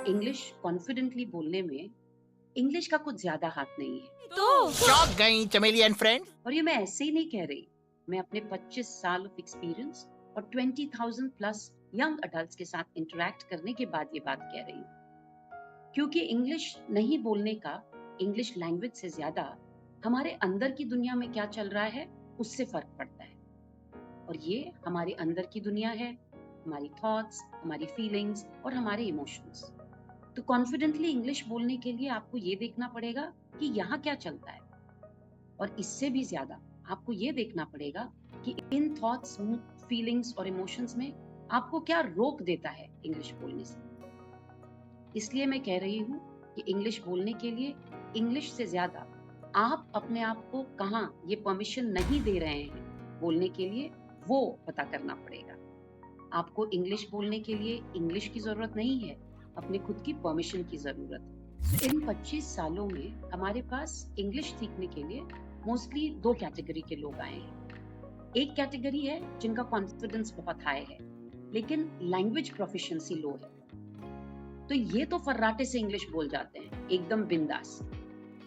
English confidently बोलने में English का कुछ ज्यादा हाथ नहीं है। तो चौंक गई चमेली एंड फ्रेंड। और ये मैं ऐसे ही नहीं कह रही। मैं अपने 25 साल ऑफ एक्सपीरियंस और 20,000 प्लस यंग अडल्ट्स के साथ इंटरेक्ट करने के बाद ये बात कह रही हूँ। क्योंकि इंग्लिश नहीं बोलने का, इंग्लिश लैंग्वेज से ज्यादा हमारे अंदर की दुनिया में क्या चल रहा है उससे फर्क पड़ता है। और ये हमारे अंदर की दुनिया है, हमारी थॉट्स, हमारी फीलिंग्स और हमारे इमोशंस। तो कॉन्फिडेंटली इंग्लिश बोलने के लिए आपको ये देखना पड़ेगा कि यहाँ क्या चलता है, और इससे भी ज्यादा आपको ये देखना पड़ेगा कि इन थॉट्स, फीलिंग्स और इमोशंस में आपको क्या रोक देता है इंग्लिश बोलने से। इसलिए मैं कह रही हूँ कि इंग्लिश बोलने के लिए इंग्लिश से ज्यादा आप अपने आप को कहाँ ये परमिशन नहीं दे रहे हैं बोलने के लिए, वो पता करना पड़ेगा। आपको इंग्लिश बोलने के लिए इंग्लिश की जरूरत नहीं है, अपने खुद की परमिशन की जरूरत है। तो इन 25 सालों में हमारे पास इंग्लिश सीखने के लिए मोस्टली 2 कैटेगरी के लोग आए हैं। एक कैटेगरी है जिनका कॉन्फिडेंस बहुत हाई है लेकिन लैंग्वेज प्रोफिशिएंसी लो है। तो ये तो फर्राटे से इंग्लिश बोल जाते हैं, एकदम बिंदास।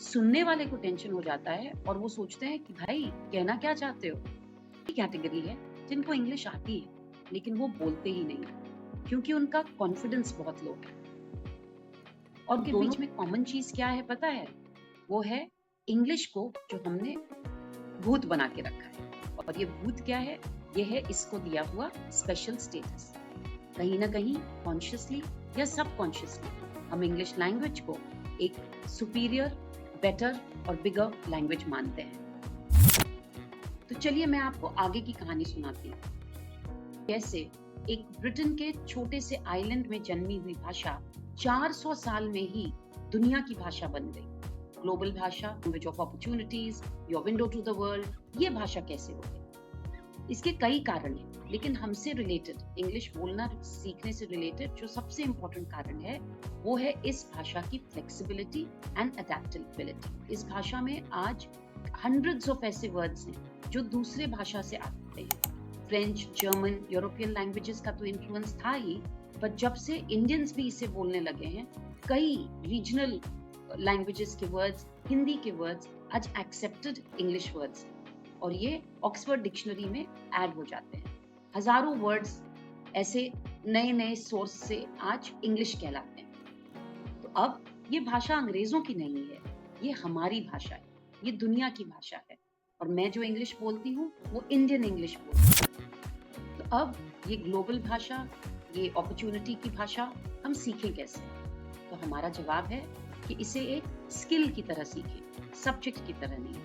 सुनने वाले को टेंशन हो जाता है और वो सोचते हैं कि भाई कहना क्या चाहते हो। ये कैटेगरी है जिनको इंग्लिश आती है लेकिन वो बोलते ही नहीं क्योंकि उनका कॉन्फिडेंस बहुत लो है। और उनके बीच में कॉमन चीज क्या है पता है? वो है इंग्लिश को जो हमने भूत बना के रखा है। और ये भूत क्या है? ये है इसको दिया हुआ स्पेशल स्टेटस। कहीं ना कहीं कॉन्शियसली या सबकॉन्शियसली हम इंग्लिश लैंग्वेज को एक सुपीरियर, बेटर और बिगर लैंग्वेज मानते हैं। तो चलिए मैं आपको आगे की कहानी सुनाती हूँ। कैसे एक ब्रिटेन के छोटे से आइलैंड में जन्मी हुई भाषा 400 साल में ही दुनिया की भाषा बन गई। ग्लोबल भाषा, language of opportunities, your window to the world. ये भाषा कैसे हो गई? इसके कई कारण हैं, लेकिन हमसे रिलेटेड, इंग्लिश बोलना सीखने से रिलेटेड जो सबसे इम्पोर्टेंट कारण है वो है इस भाषा की फ्लेक्सिबिलिटी एंड अडेप्टेबिलिटी। इस भाषा में आज हंड्रेड्स ऑफ ऐसे वर्ड्स हैं जो दूसरे भाषा से आते हैं। फ्रेंच, जर्मन, यूरोपियन लैंग्वेजेस का तो इन्फ्लुएंस था ही, पर जब से इंडियंस भी इसे बोलने लगे हैं, कई रीजनल लैंग्वेजेस के वर्ड्स, हिंदी के वर्ड्स आज एक्सेप्टेड इंग्लिश वर्ड्स, और ये ऑक्सफोर्ड डिक्शनरी में ऐड हो जाते हैं। हजारों वर्ड्स ऐसे नए नए सोर्स से आज इंग्लिश कहलाते हैं। तो अब ये भाषा अंग्रेजों की नहीं है, ये हमारी भाषा है, ये दुनिया की भाषा है। और मैं जो इंग्लिश बोलती हूँ वो इंडियन इंग्लिश बोलती हूँ। तो अब ये ग्लोबल भाषा, ये अपॉर्चुनिटी की भाषा हम सीखें कैसे? तो हमारा जवाब है कि इसे एक स्किल की तरह सीखें, सब्जेक्ट की तरह नहीं।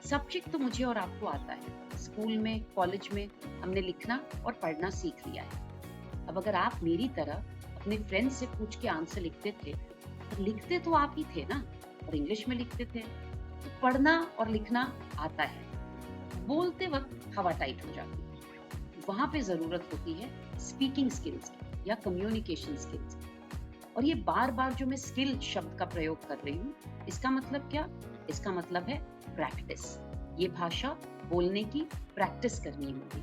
सब्जेक्ट तो मुझे और आपको आता है, स्कूल में, कॉलेज में हमने लिखना और पढ़ना सीख लिया है। अब अगर आप मेरी तरह अपने फ्रेंड से पूछ के आंसर लिखते थे, तो लिखते तो आप ही थे ना, और इंग्लिश में लिखते थे। तो पढ़ना और लिखना आता है, बोलते वक्त हवा टाइट हो जाती है। वहां पे जरूरत होती है स्पीकिंग स्किल्स या कम्युनिकेशन स्किल्स। और ये बार बार जो मैं स्किल शब्द का प्रयोग कर रही हूँ, इसका मतलब क्या? इसका मतलब है प्रैक्टिस। ये भाषा बोलने की प्रैक्टिस करनी होगी,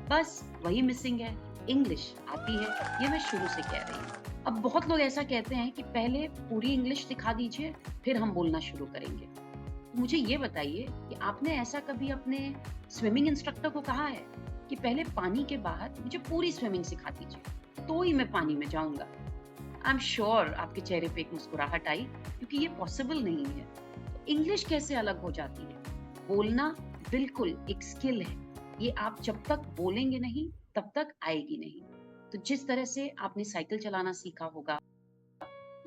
बस वही मिसिंग है। इंग्लिश आती है, ये मैं शुरू से कह रही हूँ। अब बहुत लोग ऐसा कहते हैं कि पहले पूरी इंग्लिश सिखा दीजिए फिर हम बोलना शुरू करेंगे। तो मुझे ये बताइए कि आपने ऐसा कभी अपने स्विमिंग इंस्ट्रक्टर को कहा है कि पहले पानी के बाहर मुझे पूरी स्विमिंग सिखा दीजिए तो ही मैं पानी में जाऊंगा? आई एम श्योर आपके चेहरे पे एक मुस्कुराहट आई, क्योंकि ये पॉसिबल नहीं है। इंग्लिश कैसे अलग हो जाती है? बोलना बिल्कुल एक स्किल है, ये आप जब तक बोलेंगे नहीं तब तक आएगी नहीं। तो जिस तरह से आपने साइकिल चलाना सीखा होगा,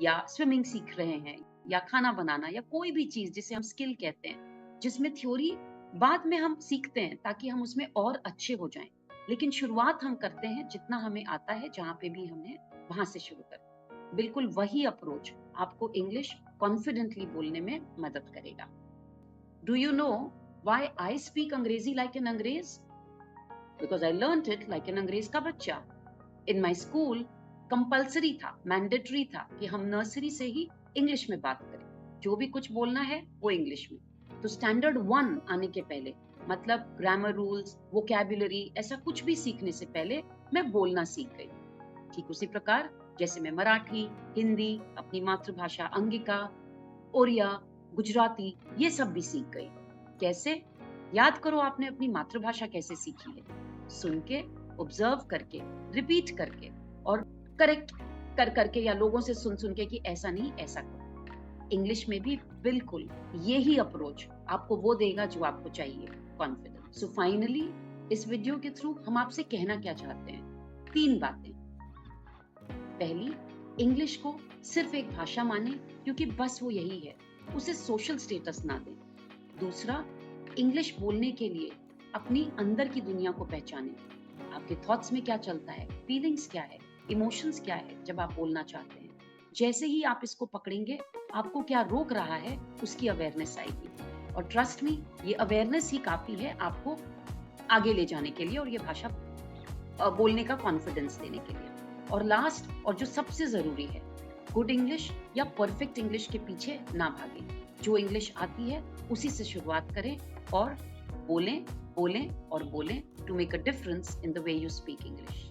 या स्विमिंग सीख रहे हैं, या खाना बनाना, या कोई भी चीज जिसे हम स्किल कहते हैं, जिसमें थ्योरी बाद में हम सीखते हैं ताकि हम उसमें और अच्छे हो जाएं, लेकिन शुरुआत हम करते हैं जितना हमें आता है, जहां पे भी हमने वहां से शुरू करते हैं। बिल्कुल वही अप्रोच आपको इंग्लिश कॉन्फिडेंटली बोलने में मदद करेगा। Do you know why I speak अंग्रेजी लाइक एन अंग्रेज? Because I learned it like an अंग्रेज का बच्चा। इन माई स्कूल कंपल्सरी था, मैंडेटरी था कि हम नर्सरी से ही इंग्लिश में बात करें, जो भी कुछ बोलना है वो इंग्लिश में। तो स्टैंडर्ड 1 आने के पहले, मतलब ग्रामर रूल्स, वोकैबुलरी, ऐसा कुछ भी सीखने से पहले मैं बोलना सीख गई। ठीक उसी प्रकार जैसे मैं मराठी, हिंदी, अपनी मातृभाषा अंगिका, ओरिया, गुजराती ये सब भी सीख गई। कैसे? याद करो आपने अपनी मातृभाषा कैसे सीखी है? सुन के, ऑब्जर्व करके, रिपीट करके और करेक्ट कर करके या लोगों से सुन के कि ऐसा नहीं ऐसा करो। इंग्लिश में भी बिल्कुल यही अप्रोच आपको वो देगा जो आपको चाहिए, कॉन्फिडेंस। सो फाइनली इस वीडियो के थ्रू हम आपसे कहना क्या चाहते हैं? 3 बातें। पहली, इंग्लिश को सिर्फ एक भाषा माने क्योंकि बस वो यही है, उसे सोशल स्टेटस ना दें। दूसरा, इंग्लिश बोलने के लिए अपनी अंदर की दुनिया को पहचानें। आपके थॉट्स में क्या चलता है, फीलिंग्स क्या है, इमोशंस क्या है जब आप बोलना चाहते हैं। जैसे ही आप इसको पकड़ेंगे, आपको क्या रोक रहा है उसकी अवेयरनेस आएगी। और ट्रस्ट मी, ये अवेयरनेस ही काफी है आपको आगे ले जाने के लिए और ये भाषा बोलने का कॉन्फिडेंस देने के लिए। और लास्ट और जो सबसे जरूरी है, गुड इंग्लिश या परफेक्ट इंग्लिश के पीछे ना भागें। जो इंग्लिश आती है उसी से शुरुआत करें और बोलें बोलें और बोलें to make a difference in the way you speak English.